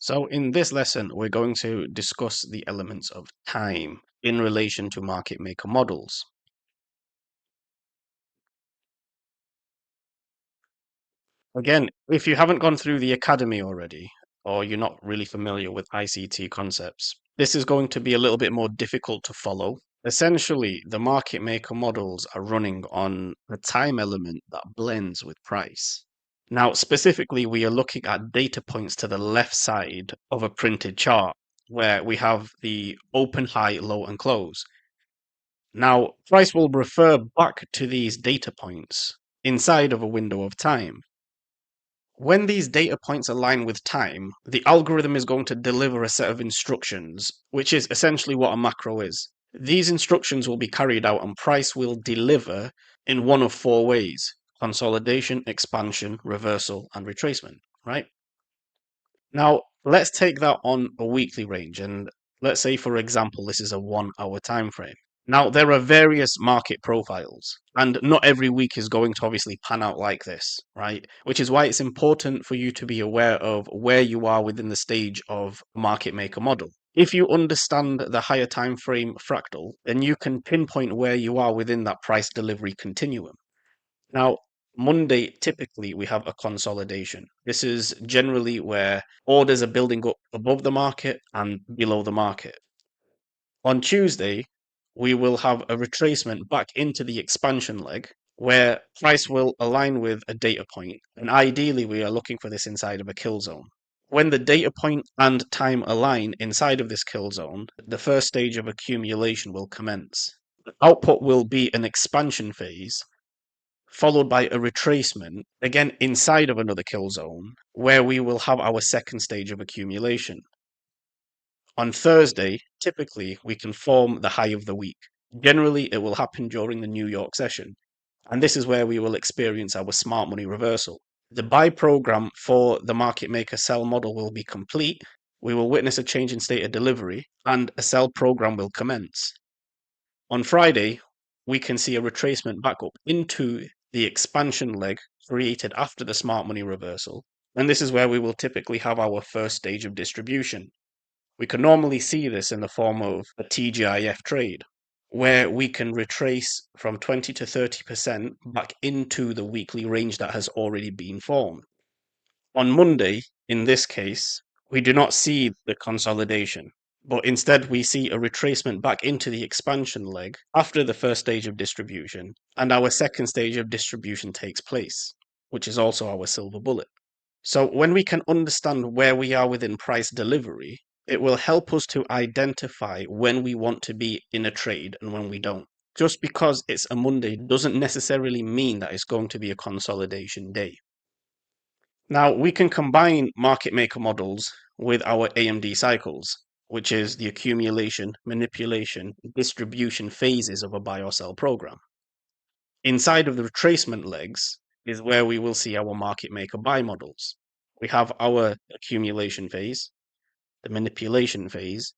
So in this lesson, we're going to discuss the elements of time in relation to market maker models. Again, if you haven't gone through the academy already, or you're not really familiar with ICT concepts, this is going to be a little bit more difficult to follow. Essentially, the market maker models are running on a time element that blends with price. Now, specifically, we are looking at data points to the left side of a printed chart where we have the open, high, low, and close. Now, price will refer back to these data points inside of a window of time. When these data points align with time, the algorithm is going to deliver a set of instructions, which is essentially what a macro is. These instructions will be carried out and price will deliver in one of four ways: consolidation, expansion, reversal, and retracement, right? Now, let's take that on a weekly range. And let's say, for example, this is a 1 hour time frame. Now, there are various market profiles, and not every week is going to obviously pan out like this, right? Which is why it's important for you to be aware of where you are within the stage of market maker model. If you understand the higher time frame fractal, then you can pinpoint where you are within that price delivery continuum. Now, Monday, typically, we have a consolidation. This is generally where orders are building up above the market and below the market. On Tuesday, we will have a retracement back into the expansion leg where price will align with a data point, and ideally we are looking for this inside of a kill zone. When the data point and time align inside of this kill zone, the first stage of accumulation will commence. The output will be an expansion phase, followed by a retracement, again inside of another kill zone, where we will have our second stage of accumulation. On Thursday, typically, we can form the high of the week. Generally, it will happen during the New York session, and this is where we will experience our smart money reversal. The buy program for the market maker sell model will be complete. We will witness a change in state of delivery, and a sell program will commence. On Friday, we can see a retracement back up into the expansion leg created after the smart money reversal, and this is where we will typically have our first stage of distribution. We can normally see this in the form of a TGIF trade, where we can retrace from 20 to 30% back into the weekly range that has already been formed. On Monday, in this case, we do not see the consolidation, but instead we see a retracement back into the expansion leg after the first stage of distribution, and our second stage of distribution takes place, which is also our silver bullet. So when we can understand where we are within price delivery, it will help us to identify when we want to be in a trade and when we don't. Just because it's a Monday doesn't necessarily mean that it's going to be a consolidation day. Now, we can combine market maker models with our AMD cycles, which is the accumulation, manipulation, distribution phases of a buy or sell program. Inside of the retracement legs is where we will see our market maker buy models. We have our accumulation phase, the manipulation phase,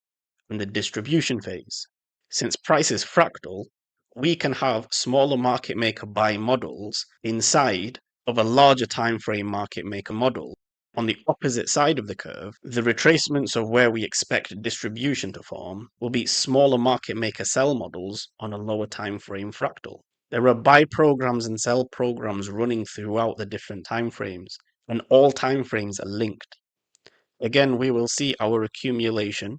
and the distribution phase. Since price is fractal, we can have smaller market maker buy models inside of a larger time frame market maker model. On the opposite side of the curve, the retracements of where we expect distribution to form will be smaller market maker sell models on a lower time frame fractal. There are buy programs and sell programs running throughout the different time frames, and all time frames are linked. Again, we will see our accumulation,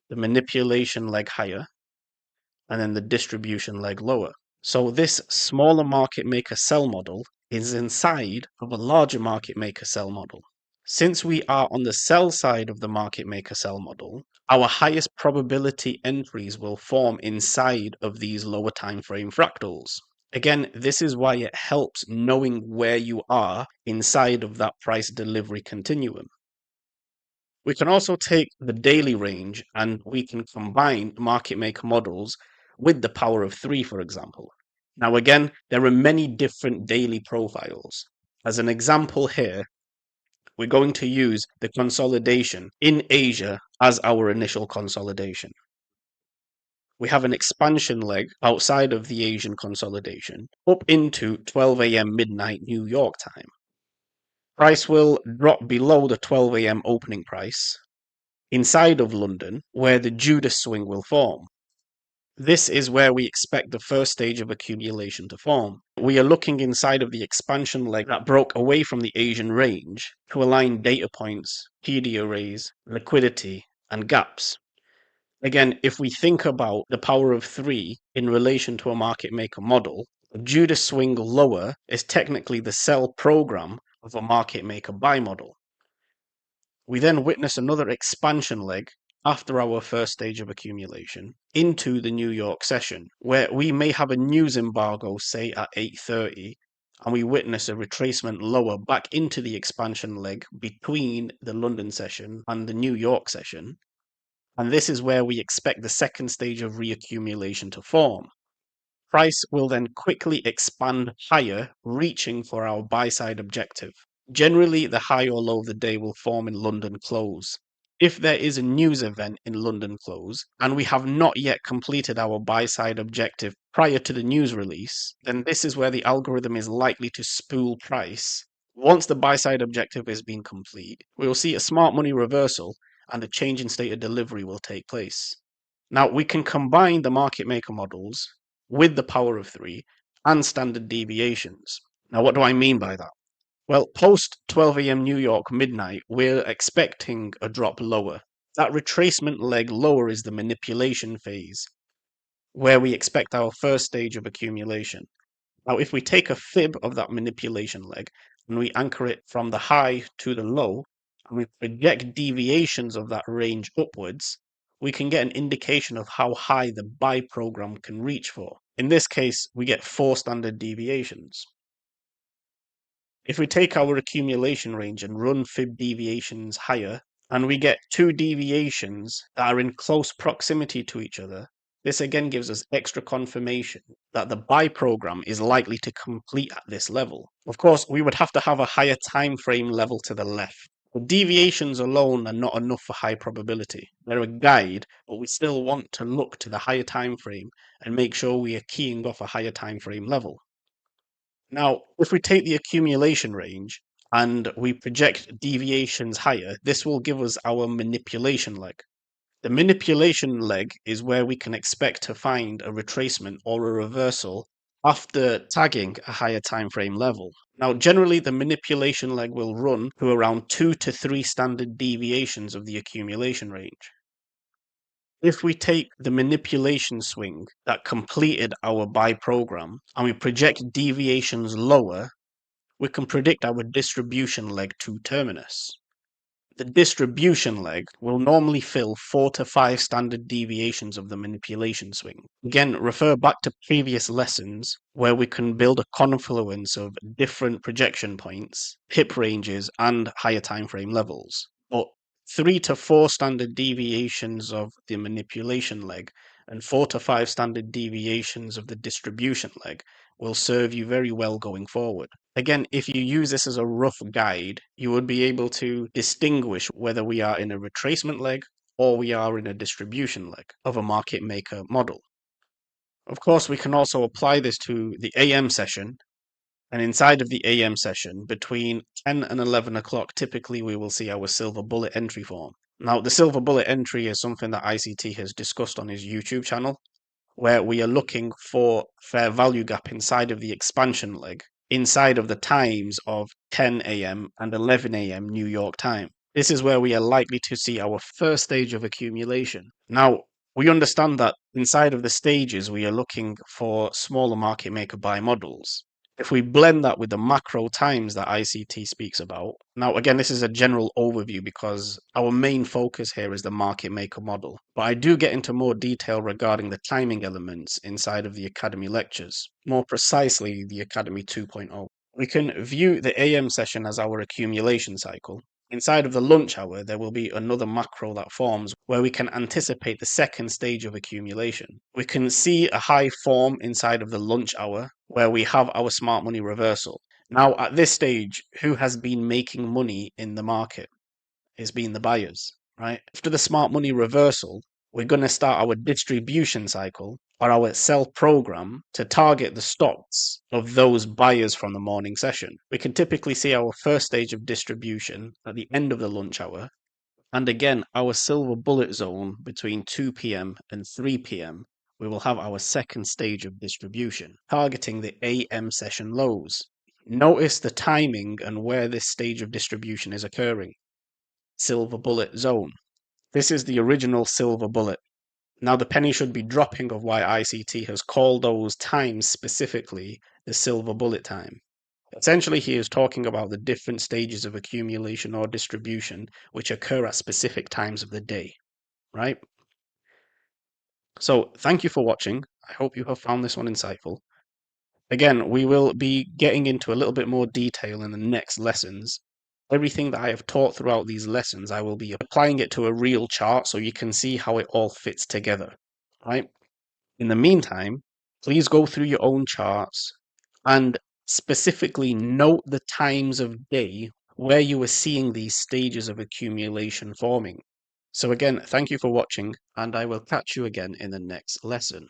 the manipulation leg higher, and then the distribution leg lower. So this smaller market maker sell model is inside of a larger market maker sell model. Since we are on the sell side of the market maker sell model, our highest probability entries will form inside of these lower time frame fractals. Again, this is why it helps knowing where you are inside of that price delivery continuum. We can also take the daily range and we can combine market maker models with the power of 3, for example. Now, again, there are many different daily profiles. As an example here, we're going to use the consolidation in Asia as our initial consolidation. We have an expansion leg outside of the Asian consolidation up into 12 a.m. midnight New York time. Price will drop below the 12 a.m. opening price inside of London, where the Judas swing will form. This is where we expect the first stage of accumulation to form. We are looking inside of the expansion leg that broke away from the Asian range to align data points, PD arrays, liquidity, and gaps. Again, if we think about the power of three in relation to a market maker model, the Judas swing lower is technically the sell program of a market maker buy model. We then witness another expansion leg after our first stage of accumulation into the New York session, where we may have a news embargo, say at 8:30, and we witness a retracement lower back into the expansion leg between the London session and the New York session. And this is where we expect the second stage of reaccumulation to form. Price will then quickly expand higher, reaching for our buy side objective. Generally, the high or low of the day will form in London close. If there is a news event in London close and we have not yet completed our buy side objective prior to the news release, then this is where the algorithm is likely to spool price. Once the buy side objective has been complete, we will see a smart money reversal and a change in state of delivery will take place. Now, we can combine the market maker models with the power of three and standard deviations. Now, what do I mean by that? Well, post 12 a.m. New York midnight, we're expecting a drop lower. That retracement leg lower is the manipulation phase, where we expect our first stage of accumulation. Now, if we take a fib of that manipulation leg and we anchor it from the high to the low, and we project deviations of that range upwards, we can get an indication of how high the buy program can reach for. In this case, we get 4 standard deviations. If we take our accumulation range and run fib deviations higher, and we get 2 deviations that are in close proximity to each other, this again gives us extra confirmation that the buy program is likely to complete at this level. Of course, we would have to have a higher time frame level to the left. The deviations alone are not enough for high probability. They're a guide, but we still want to look to the higher time frame and make sure we are keying off a higher time frame level. Now, if we take the accumulation range and we project deviations higher, this will give us our manipulation leg. The manipulation leg is where we can expect to find a retracement or a reversal after tagging a higher time frame level. Now, generally, the manipulation leg will run to around 2 to 3 standard deviations of the accumulation range. If we take the manipulation swing that completed our buy program and we project deviations lower, we can predict our distribution leg to terminus. The distribution leg will normally fill 4 to 5 standard deviations of the manipulation swing. Again, refer back to previous lessons where we can build a confluence of different projection points, pip ranges, and higher time frame levels. But 3 to 4 standard deviations of the manipulation leg and 4 to 5 standard deviations of the distribution leg will serve you very well going forward. Again, if you use this as a rough guide, you would be able to distinguish whether we are in a retracement leg or we are in a distribution leg of a market maker model. Of course, we can also apply this to the AM session. And inside of the AM session, between 10 and 11 o'clock, typically we will see our silver bullet entry form. Now, the silver bullet entry is something that ICT has discussed on his YouTube channel, where we are looking for fair value gap inside of the expansion leg, inside of the times of 10 a.m. and 11 a.m. New York time. This is where we are likely to see our first stage of accumulation. Now, we understand that inside of the stages, we are looking for smaller market maker buy models. If we blend that with the macro times that ICT speaks about, now again, this is a general overview because our main focus here is the market maker model. But I do get into more detail regarding the timing elements inside of the Academy lectures, more precisely the Academy 2.0. We can view the AM session as our accumulation cycle. Inside of the lunch hour, there will be another macro that forms where we can anticipate the second stage of accumulation. We can see a high form inside of the lunch hour where we have our smart money reversal. Now, at this stage, who has been making money in the market? It's been the buyers, right? After the smart money reversal, we're going to start our distribution cycle or our sell program to target the stops of those buyers from the morning session. We can typically see our first stage of distribution at the end of the lunch hour. And again, our silver bullet zone between 2 p.m. and 3 p.m., we will have our second stage of distribution, targeting the AM session lows. Notice the timing and where this stage of distribution is occurring. Silver bullet zone. This is the original silver bullet. Now the penny should be dropping of why ICT has called those times specifically the silver bullet time. Essentially, he is talking about the different stages of accumulation or distribution which occur at specific times of the day, right? So thank you for watching. I hope you have found this one insightful. Again, we will be getting into a little bit more detail in the next lessons. Everything that I have taught throughout these lessons, I will be applying it to a real chart so you can see how it all fits together, right? In the meantime, please go through your own charts and specifically note the times of day where you are seeing these stages of accumulation forming. So again, thank you for watching, and I will catch you again in the next lesson.